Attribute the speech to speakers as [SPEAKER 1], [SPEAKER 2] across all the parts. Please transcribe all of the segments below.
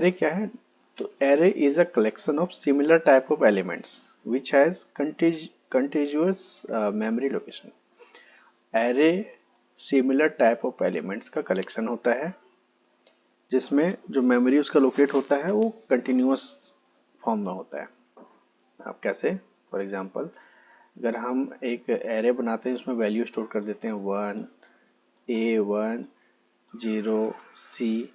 [SPEAKER 1] Array क्या है? तो array is a collection of similar type of elements which has continuous memory location. Array similar type of elements का collection होता है जिसमें जो मेमोरी उसका लोकेट होता है वो कंटिन्यूअस फॉर्म में होता है। अब कैसे? फॉर एग्जांपल, अगर हम एक एरे बनाते हैं उसमें वैल्यू स्टोर कर देते हैं 1 A1 0 C,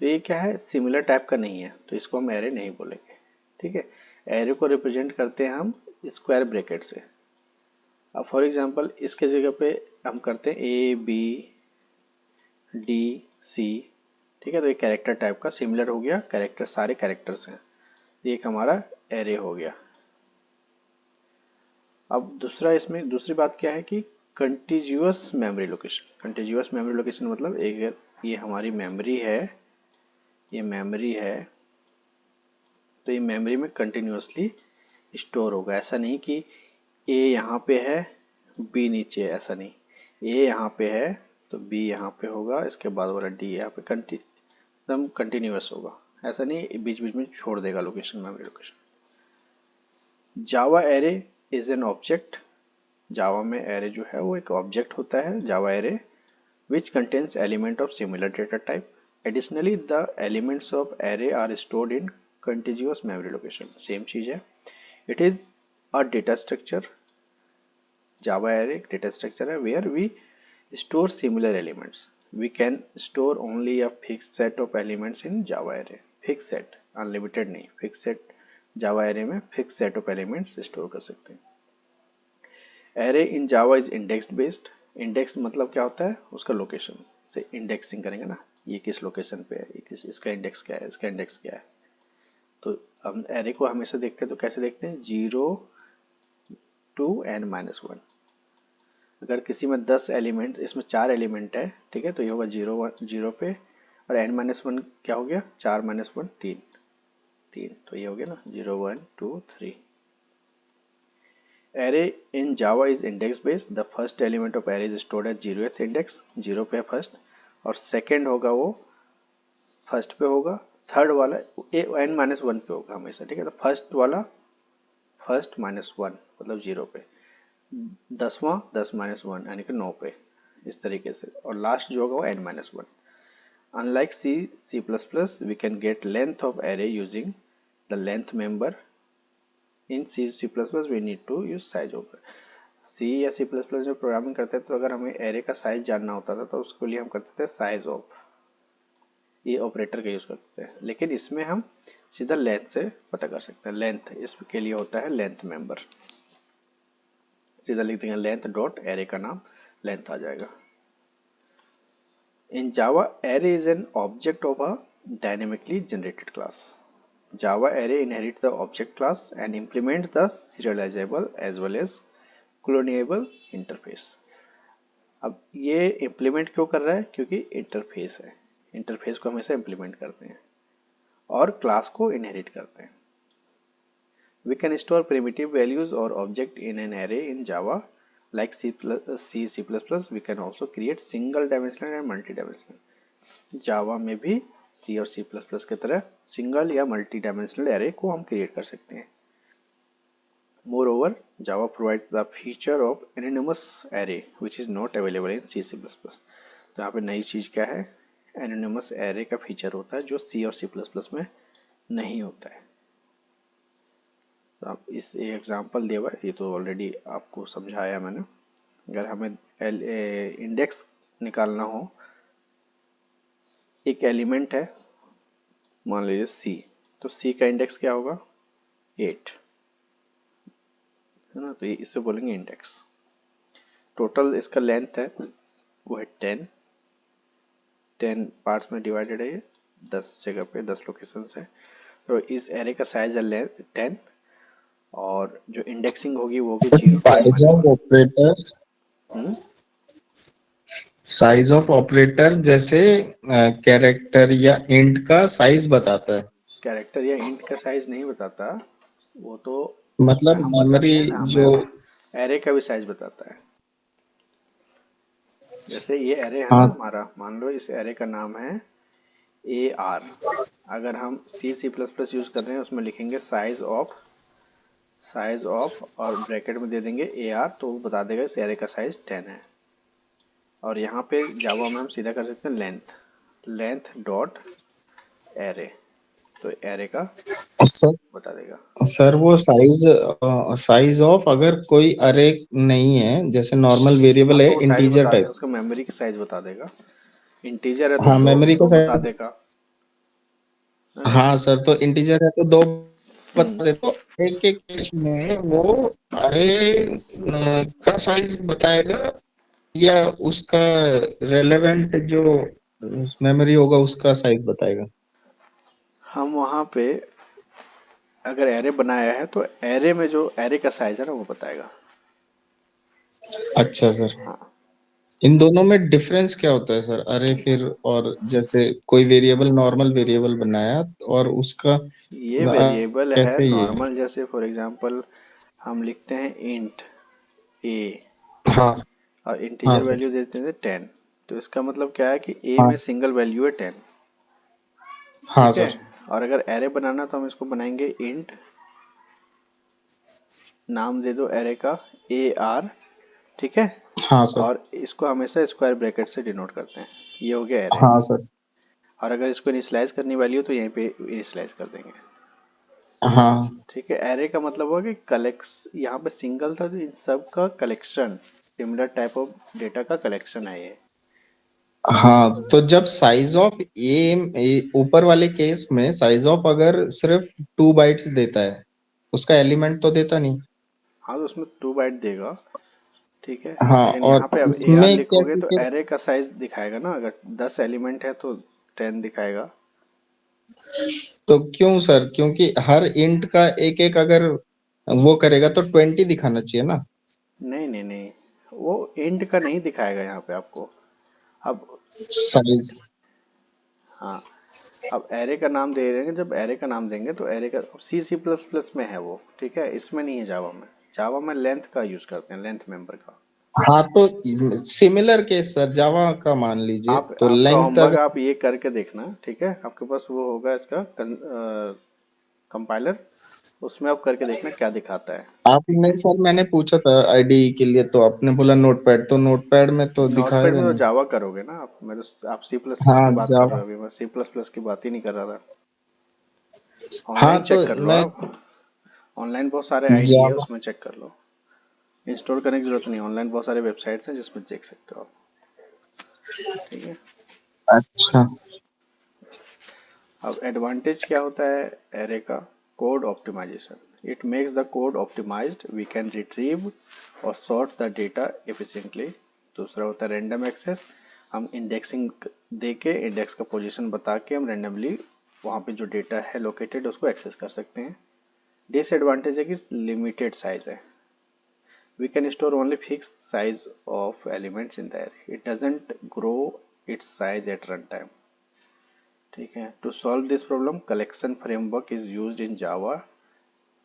[SPEAKER 1] तो ये क्या है? सिमिलर टाइप का नहीं है, तो इसको हम एरे नहीं बोलेंगे। ठीक है, एरे को रिप्रेजेंट करते हैं हम स्क्वायर ब्रैकेट से। अब फॉर एग्जांपल इसके जगह पे हम करते हैं ABDC। ठीक है, तो ये कैरेक्टर टाइप का सिमिलर हो गया, कैरेक्टर सारे कैरेक्टर्स हैं, ये एक हमारा एरे हो गया। अब दूसरा, इसमें दूसरी बात क्या है कि continuous memory location. Continuous memory location मतलब एक, ये हमारी मेमोरी है, ये मेमोरी है, तो ये मेमोरी में कंटिन्यूअसली स्टोर होगा। ऐसा नहीं कि ए यहाँ पे है बी नीचे, ऐसा नहीं, ए यहाँ पे है तो बी यहाँ पे होगा, इसके बाद वाला डी यहाँ पे एकदम कंटिन्यूअस होगा। ऐसा नहीं बीच बीच में छोड़ देगा location, memory location. Java array is an object. Java में एरे जो है वो एक ऑब्जेक्ट होता है, Java array, which contains element of similar data type. Additionally, the elements of array are stored in contiguous memory location. Same चीज है। It is a data structure. Java array एक data structure है where we store similar elements. We can store only a fixed set of elements in Java array. Fixed set, unlimited नहीं, fixed set Java array में fixed set of elements store कर सकते हैं। Array in Java is index based. Index मतलब क्या होता है? उसका लोकेशन से इंडेक्सिंग करेंगे ना, ये किस लोकेशन पे है, ये किस, इसका इंडेक्स क्या है, इसका इंडेक्स क्या है। तो हम एरे को हमेशा देखते हैं तो कैसे देखते हैं? 0 to n-1। अगर किसी में 10 एलिमेंट, इसमें 4 एलिमेंट है, ठीक है, तो ये होगा 0 पे, और n-1 क्या हो गया? 4-1 3, तो ये हो गया ना 0 1 2 3। Array in Java is index based. The first element of array is stored at 0th index, 0 पे फर्स्ट, और सेकेंड होगा वो फर्स्ट पे होगा, थर्ड वाला n-1 पे होगा हमेशा। ठीक है, तो फर्स्ट वाला फर्स्ट -1 मतलब 0 पे, 10वां 10-1 यानी कि 9 पे, इस तरीके से, और लास्ट जो होगा वो n-1। Unlike C++, we can get length of array using the length member. In C++ we need to use size of। C या C++ जो प्रोग्रामिंग करते हैं तो अगर हमें एरे का साइज जानना होता था तो उसके लिए हम करते थे साइज ऑफ, ये ऑपरेटर का यूज करते हैं। लेकिन इसमें हम सीधा लेंथ से पता कर सकते हैं। लेंथ इसके लिए होता है लेंथ मेंबर, सीधा लिख देंगे लेंथ डॉट एरे का नाम लेंथ आ जाएगा। In Java array is an object of a dynamically generated class. Java array inherits the object class and implements the serializable as well as clonable interface। अब ये implement क्यों कर रहा है? क्योंकि इंटरफेस है, इंटरफेस को हमेशा implement करते हैं और क्लास को inherit करते हैं। We can store primitive values or object in an array in Java like C++, we can also create single dimensional and multi-dimensional। जावा में भी सी और सी प्लस प्लस की तरह सिंगल या मल्टी डायमेंशनल एरे को हम क्रिएट कर सकते हैं। Moreover Java provides the feature of anonymous array which is not available in C plus plus. तो यहाँ पे नई चीज क्या है? एनोनिमस एरे का फीचर होता है जो सी और सी प्लस प्लस में नहीं होता है। तो आप इस एग्जांपल दिया हुआ है, ये तो ऑलरेडी आपको समझाया मैंने। अगर हमें इंडेक्स निकालना हो, एक एलिमेंट है मान लीजिए सी, तो सी का इंडेक्स क्या होगा? 8 है ना, तो ये इसे बोलेंगे इंडेक्स। टोटल इसका लेंथ है वो है 10 पार्ट्स में डिवाइडेड है, ये 10 जगह पे 10 लोकेशंस है। तो इस एरे का साइज है लेंथ 10, और जो इंडेक्सिंग होगी वो होगी 0
[SPEAKER 2] size of operator, size of operator जैसे कैरेक्टर या इंट का साइज बताता है।
[SPEAKER 1] कैरेक्टर या इंट का साइज नहीं बताता, वो तो
[SPEAKER 2] मतलब
[SPEAKER 1] हम
[SPEAKER 2] मेमोरी
[SPEAKER 1] बताते हैं ना,
[SPEAKER 2] जो
[SPEAKER 1] एरे का भी साइज बताता है। जैसे ये एरे है ना
[SPEAKER 2] हाँ
[SPEAKER 1] हमारा, मान लो इस एरे का नाम है ए आर। अगर हम सी प्लस प्लस यूज़ कर रहे हैं उसमें लिखेंगे साइज ऑफ और ब्रैकेट में दे देंगे ए आर, तो वो बता देगा इस एरे का साइज 10 है। और यहाँ पे जावा में हम सीधा कर सकते हैं लेंथ डॉट एरे, तो एरे का
[SPEAKER 2] सर
[SPEAKER 1] बता देगा।
[SPEAKER 2] सर वो साइज ऑफ अगर कोई अरे नहीं है, जैसे नॉर्मल
[SPEAKER 1] हाँ
[SPEAKER 2] वेरिएबल है
[SPEAKER 1] तो वो साइज
[SPEAKER 2] इंटीजर
[SPEAKER 1] बता दे,
[SPEAKER 2] टाइप।
[SPEAKER 1] उसका मेमोरी की साइज बता देगा। इंटीजर है तो
[SPEAKER 2] हाँ,
[SPEAKER 1] दो
[SPEAKER 2] मेमोरी का
[SPEAKER 1] दो बता
[SPEAKER 2] साइज।
[SPEAKER 1] देगा, है ना।
[SPEAKER 2] हाँ सर, तो इंटीजर है तो दो
[SPEAKER 1] हम्म।
[SPEAKER 2] बता दे, तो एक एक केस में वो अरे का साइज बताएगा या उसका रेलेवेंट जो मेमोरी होगा उसका साइज बताएगा?
[SPEAKER 1] हम वहाँ पे अगर एरे बनाया है तो एरे में जो एरे का साइज है ना वो बताएगा।
[SPEAKER 2] अच्छा सर,
[SPEAKER 1] हाँ,
[SPEAKER 2] इन दोनों में डिफरेंस क्या होता है सर? अरे फिर और जैसे कोई वेरिएबल, नॉर्मल वेरिएबल बनाया और उसका
[SPEAKER 1] ये वेरिएबल है
[SPEAKER 2] कैसे ये?
[SPEAKER 1] नॉर्मल, जैसे फॉर एग्जांपल हम लिखते हैं इंट ए
[SPEAKER 2] हाँ
[SPEAKER 1] और
[SPEAKER 2] हाँ
[SPEAKER 1] इंटीजर
[SPEAKER 2] सर।
[SPEAKER 1] वैल्यू देते हैं 10, तो इसका मतलब क्या है कि ए
[SPEAKER 2] हाँ
[SPEAKER 1] में सिंगल वैल्यू है 10।
[SPEAKER 2] हाँ
[SPEAKER 1] ठीक है।
[SPEAKER 2] सर।
[SPEAKER 1] और अगर एरे बनाना तो हम इसको बनाएंगे इंट, नाम दे दो एरे का ए आर, ठीक है।
[SPEAKER 2] हाँ सर।
[SPEAKER 1] और इसको हमेशा स्क्वायर ब्रैकेट से डिनोट करते हैं, ये हो गया एरे।
[SPEAKER 2] हाँ सर।
[SPEAKER 1] और अगर इसको इनिशियलाइज करनी वैल्यू तो यहीं पे इनिशियलाइज कर देंगे।
[SPEAKER 2] हाँ
[SPEAKER 1] ठीक है। एरे का मतलब हुआ कि कलेक्स, यहाँ पे सिंगल था तो इन सब का collection, similar type of data का कलेक्शन है ये।
[SPEAKER 2] हाँ, तो जब साइज ऑफ ऊपर वाले केस में साइज ऑफ अगर सिर्फ 2 बाइट्स देता है, उसका एलिमेंट तो देता नहीं।
[SPEAKER 1] हाँ तो उसमें 2 बाइट देगा, ठीक है।
[SPEAKER 2] हाँ,
[SPEAKER 1] लेकिन यहाँ
[SPEAKER 2] और
[SPEAKER 1] पे अब ए आर
[SPEAKER 2] इसमें
[SPEAKER 1] लिखोगे
[SPEAKER 2] कैसे
[SPEAKER 1] तो
[SPEAKER 2] फिर?
[SPEAKER 1] एरे का साइज दिखाएगा ना, अगर 10 एलिमेंट है तो 10 दिखाएगा।
[SPEAKER 2] तो क्यों सर? क्योंकि हर इंट का एक एक अगर वो करेगा तो 20 दिखाना चाहिए ना।
[SPEAKER 1] नहीं नहीं नहीं, वो इंट का नहीं दिखाएगा यहाँ पे आपको। अब
[SPEAKER 2] साइज।
[SPEAKER 1] हाँ, अब एरे का नाम दे देंगे, जब एरे का नाम देंगे तो एरे का सी प्लस प्लस में है वो, ठीक है, इसमें नहीं है जावा में। जावा में लेंथ का यूज करते हैं, लेंथ मेंबर का।
[SPEAKER 2] हाँ, तो सिमिलर केस सर जावा का मान लीजिए,
[SPEAKER 1] आप
[SPEAKER 2] तो
[SPEAKER 1] आपका
[SPEAKER 2] लेंथ
[SPEAKER 1] होमवर्क
[SPEAKER 2] अगर।
[SPEAKER 1] आप ये करके देखना, ठीक है, आपके पास वो होगा इसका कंपाइलर, उसमें आप करके देखना क्या दिखाता है।
[SPEAKER 2] आपने सर, मैंने पूछा था आईडी के लिए तो आपने बोला नोटपैड, तो नोटपैड में तो
[SPEAKER 1] नोटपैड
[SPEAKER 2] दिखाएगा
[SPEAKER 1] में तो
[SPEAKER 2] नहीं।
[SPEAKER 1] जावा करोगे ना आप, मैं तो आप सी प्लस प्लस
[SPEAKER 2] हाँ
[SPEAKER 1] की बात कर रहे
[SPEAKER 2] जावा।
[SPEAKER 1] हो, अभी मैं सी प्लस प्लस की बात ही नहीं कर रहा था।
[SPEAKER 2] हाँ
[SPEAKER 1] ऑनलाइन
[SPEAKER 2] तो
[SPEAKER 1] चेक कर लो
[SPEAKER 2] मैं
[SPEAKER 1] आप, ऑनलाइन बहुत सारे आईडी है
[SPEAKER 2] जावा।
[SPEAKER 1] उसमें चेक कर लो। इंस्टॉल करने की जरूरत नहीं, ऑनलाइन बहुत सारे वेबसाइट्स हैं जिसमें देख सकते हो आप। ठीक है।
[SPEAKER 2] अच्छा।
[SPEAKER 1] अब एडवांटेज क्या होता है एरे का? Code optimization, it makes the code optimized, we can retrieve और सॉर्ट द डेटा एफिशिएंटली। दूसरा होता है रैंडम एक्सेस, हम इंडेक्सिंग दे के इंडेक्स का पोजीशन बता के हम रैंडमली वहाँ पे जो डेटा है लोकेटेड उसको एक्सेस कर सकते हैं। डिसएडवांटेज है कि लिमिटेड साइज है, we can store only fixed size of elements in the array, it doesn't grow its size at runtime। ठीक है। To solve this problem collection framework is used in Java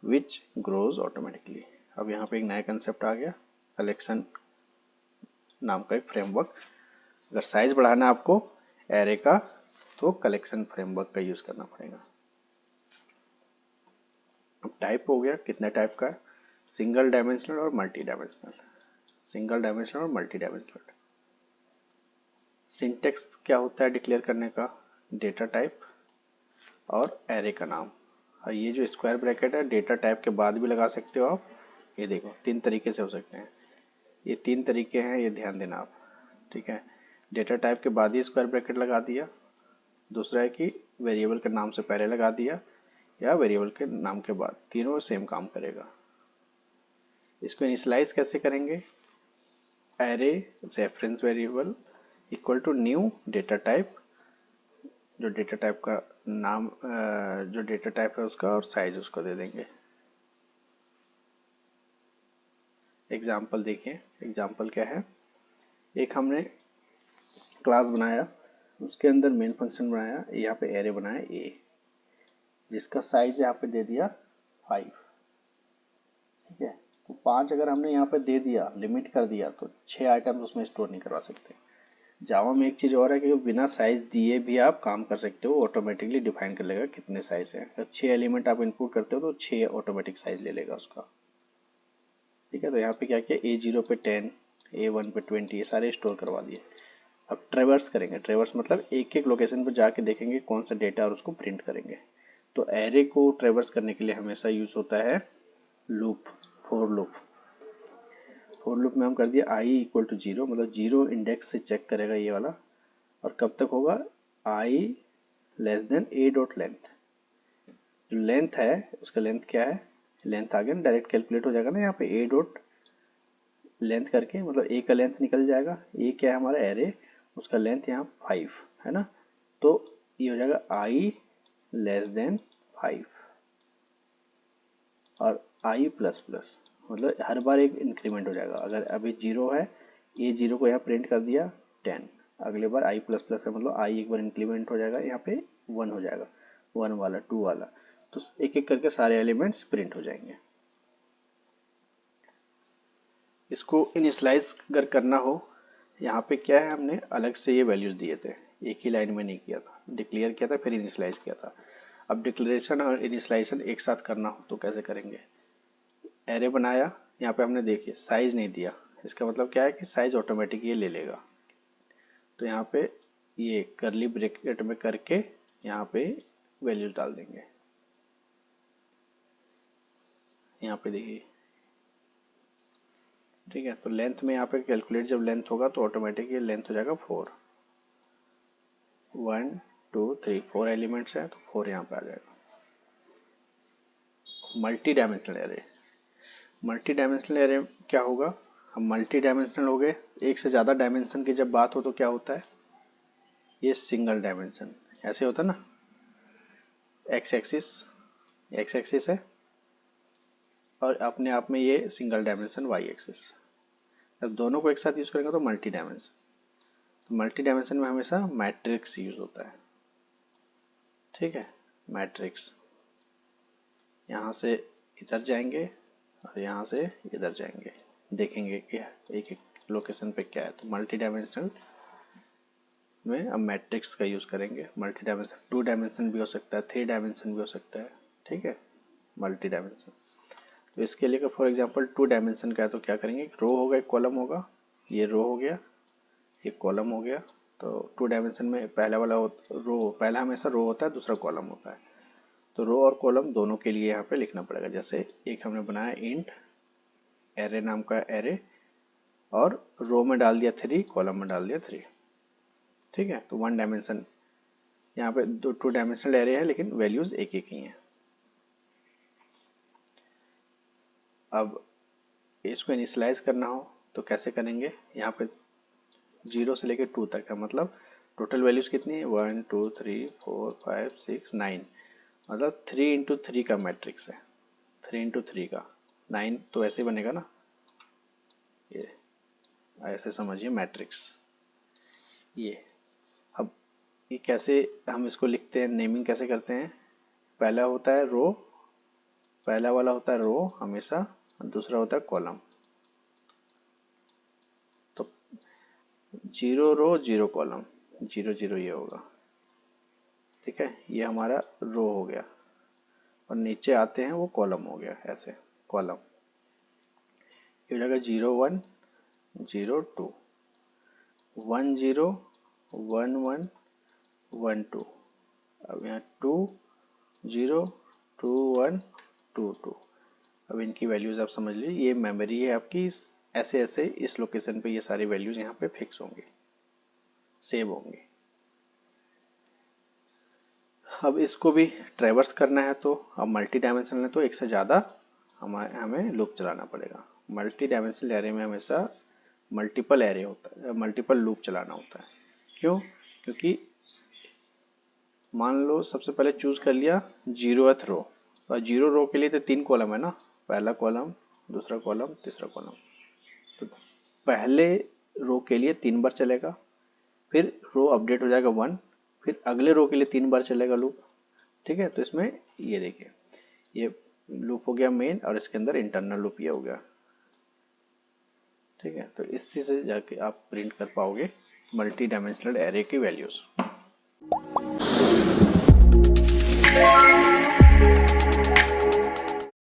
[SPEAKER 1] which grows automatically. अब यहाँ पे एक नया concept आ गया, collection नाम का एक फ्रेमवर्क। अगर साइज बढ़ाना है आपको एरे का तो कलेक्शन फ्रेमवर्क का यूज करना पड़ेगा। अब टाइप हो गया, कितने टाइप का है? सिंगल डायमेंशनल और मल्टी डायमेंशनल। सिंगल डायमेंशनल और मल्टी डायमेंशनल। सिंटेक्स क्या होता है डिक्लेयर करने का? डेटा टाइप और एरे का नाम। और ये जो स्क्वायर ब्रैकेट है डेटा टाइप के बाद भी लगा सकते हो आप। ये देखो 3 तरीके से हो सकते हैं, ये 3 तरीके हैं, ये ध्यान देना आप। ठीक है। डेटा टाइप के बाद ही स्क्वायर ब्रैकेट लगा दिया। दूसरा है कि वेरिएबल के नाम से पहले लगा दिया या वेरिएबल के नाम के बाद, तीनों सेम काम करेगा। इसको इनिशियलाइज कैसे करेंगे? Array reference variable equal to new data type, जो डेटा टाइप का नाम जो डेटा टाइप है उसका और साइज उसको दे देंगे। एग्जाम्पल देखिए, एग्जाम्पल क्या है? एक हमने क्लास बनाया, उसके अंदर मेन फंक्शन बनाया, यहाँ पे एरे बनाया ए, जिसका साइज यहाँ पे दे दिया 5। ठीक है। तो 5 अगर हमने यहाँ पे दे दिया, लिमिट कर दिया, तो 6 आइटम्स उसमें स्टोर नहीं करवा सकते। जावा में एक चीज़ और है कि बिना साइज दिए भी आप काम कर सकते हो, ऑटोमेटिकली डिफाइन कर लेगा कितने साइज हैं। अगर 6 एलिमेंट आप इनपुट करते हो तो 6 ऑटोमेटिक साइज ले लेगा उसका। ठीक है, तो यहाँ पे क्या किया, A0 पे 10, A1 पे 20, ये सारे स्टोर करवा दिए। अब ट्रेवर्स करेंगे, ट्रेवर्स मतलब एक एक लोकेशन पर जाके देखेंगे कौन सा डेटा और उसको प्रिंट करेंगे। तो एरे को ट्रेवर्स करने के लिए हमेशा यूज होता है loop, for loop. For loop में हम कर दिया i इक्वल टू 0, मतलब 0 इंडेक्स से चेक करेगा ये वाला, और कब तक होगा, i less than a dot length. जो लेंथ है उसका लेंथ क्या है, लेंथ आ गया ना, डायरेक्ट कैलकुलेट हो जाएगा ना यहाँ पे a डॉट लेंथ करके, मतलब a का लेंथ निकल जाएगा। a क्या है हमारा एरे, उसका लेंथ यहाँ 5 है ना, तो ये हो जाएगा i लेस देन 5 और i प्लस प्लस, मतलब हर बार एक इंक्रीमेंट हो जाएगा। अगर अभी 0 है, A0 को यहाँ प्रिंट कर दिया 10, अगले बार i प्लस प्लस है, मतलब i एक बार इंक्रीमेंट हो जाएगा, यहाँ पे 1 हो जाएगा, 1 वाला 2 वाला, तो एक एक करके सारे एलिमेंट्स प्रिंट हो जाएंगे। इसको इनिशलाइज अगर करना हो, यहाँ पे क्या है, हमने अलग से ये वैल्यूज दिए थे, एक ही लाइन में नहीं किया था, डिक्लेयर किया था फिर इनिशलाइज किया था। अब डिक्लेरेशन और इनिशलाइजेशन एक साथ करना हो तो कैसे करेंगे, एरे बनाया, यहाँ पे हमने देखिए साइज नहीं दिया, इसका मतलब क्या है कि साइज ऑटोमेटिक ये ले लेगा। तो यहाँ पे ये करली ब्रैकेट में करके यहाँ पे वैल्यूज डाल देंगे। यहाँ पे देखिए, ठीक है, तो लेंथ में यहाँ पे कैलकुलेट जब लेंथ होगा तो ऑटोमेटिक ये लेंथ हो जाएगा 4, 1 2 3, 4 एलिमेंट्स हैं तो 4 यहाँ पे आ जाएगा। Multi dimensional array, multi dimensional array क्या होगा, हम मल्टी डायमेंशनल हो गए, एक से ज़्यादा डायमेंशन की जब बात हो तो क्या होता है, ये सिंगल डायमेंशन ऐसे होता है ना, एक्स एक्सिस है और अपने आप में ये सिंगल डायमेंशन वाई एक्सिस। जब दोनों को एक साथ यूज करेंगे तो मल्टी डायमेंशन, तो मल्टी डायमेंशन में हमेशा मैट्रिक्स यूज होता है। ठीक है, मैट्रिक्स, यहाँ से इधर जाएंगे और यहाँ से इधर जाएंगे, देखेंगे कि एक एक लोकेशन पे क्या है। तो मल्टी डायमेंशनल में अब मैट्रिक्स का यूज़ करेंगे। मल्टी डायमेंशन 2 डायमेंशन भी हो सकता है, 3 डायमेंशन भी हो सकता है। ठीक है, मल्टी डायमेंशन। तो इसके लिए फॉर एग्जांपल 2 डायमेंशन का है तो क्या करेंगे, एक रो होगा एक कॉलम होगा, ये रो हो गया एक कॉलम हो गया। तो 2 डायमेंशन में पहला वाला रो, पहला हमेशा रो होता है, दूसरा कॉलम होता है। तो रो और कॉलम दोनों के लिए यहाँ पे लिखना पड़ेगा। जैसे एक हमने बनाया इंट एरे नाम का एरे, और रो में डाल दिया 3, कॉलम में डाल दिया 3। ठीक है, तो 1 डायमेंशन, यहाँ पे 2 डायमेंशनल एरे है लेकिन वैल्यूज एक एक ही हैं। अब इसको इनिशियलाइज करना हो तो कैसे करेंगे, यहाँ पे 0 से लेकर 2 तक है, मतलब टोटल वैल्यूज कितनी है, 1 2 3 4 5 6 9, मतलब 3 इंटू 3 का मैट्रिक्स है, 3 इंटू 3 का 9, तो ऐसे बनेगा ना, ये ऐसे समझिए मैट्रिक्स। ये अब ये कैसे हम इसको लिखते हैं, नेमिंग कैसे करते हैं, पहला होता है रो, पहला वाला होता है रो हमेशा, और दूसरा होता है कॉलम। तो 0 रो 0 कॉलम, 0 0 ये होगा। ठीक है, ये हमारा रो हो गया, और नीचे आते हैं वो कॉलम हो गया, ऐसे कॉलम। ये हो जाएगा 0 1 0 2, 1 0 1 1 1 2, अब यहाँ 2 0 2 1 2 2। अब इनकी वैल्यूज आप समझ लीजिए, ये मेमोरी है आपकी, ऐसे ऐसे इस लोकेशन पे ये सारी वैल्यूज यहाँ पे फिक्स होंगी, सेव होंगी। अब इसको भी ट्रेवर्स करना है तो अब मल्टी डायमेंशनल है तो एक से ज़्यादा हमें लूप चलाना पड़ेगा। मल्टी डायमेंशनल एरे में हमेशा मल्टीपल एरे होता है, मल्टीपल लूप चलाना होता है। क्यों, क्योंकि मान लो सबसे पहले चूज कर लिया 0th रो, और 0 रो के लिए तो 3 कॉलम है ना, पहला कॉलम दूसरा कॉलम तीसरा कॉलम, तो पहले रो के लिए 3 बार चलेगा, फिर रो अपडेट हो जाएगा 1, फिर अगले रो के लिए 3 बार चलेगा लूप। ठीक है, तो इसमें ये देखिए, ये लूप हो गया मेन, और इसके अंदर इंटरनल लूप ये हो गया। ठीक है, तो इसी से जाके आप प्रिंट कर पाओगे मल्टी डायमेंशनल एरे की वैल्यूज।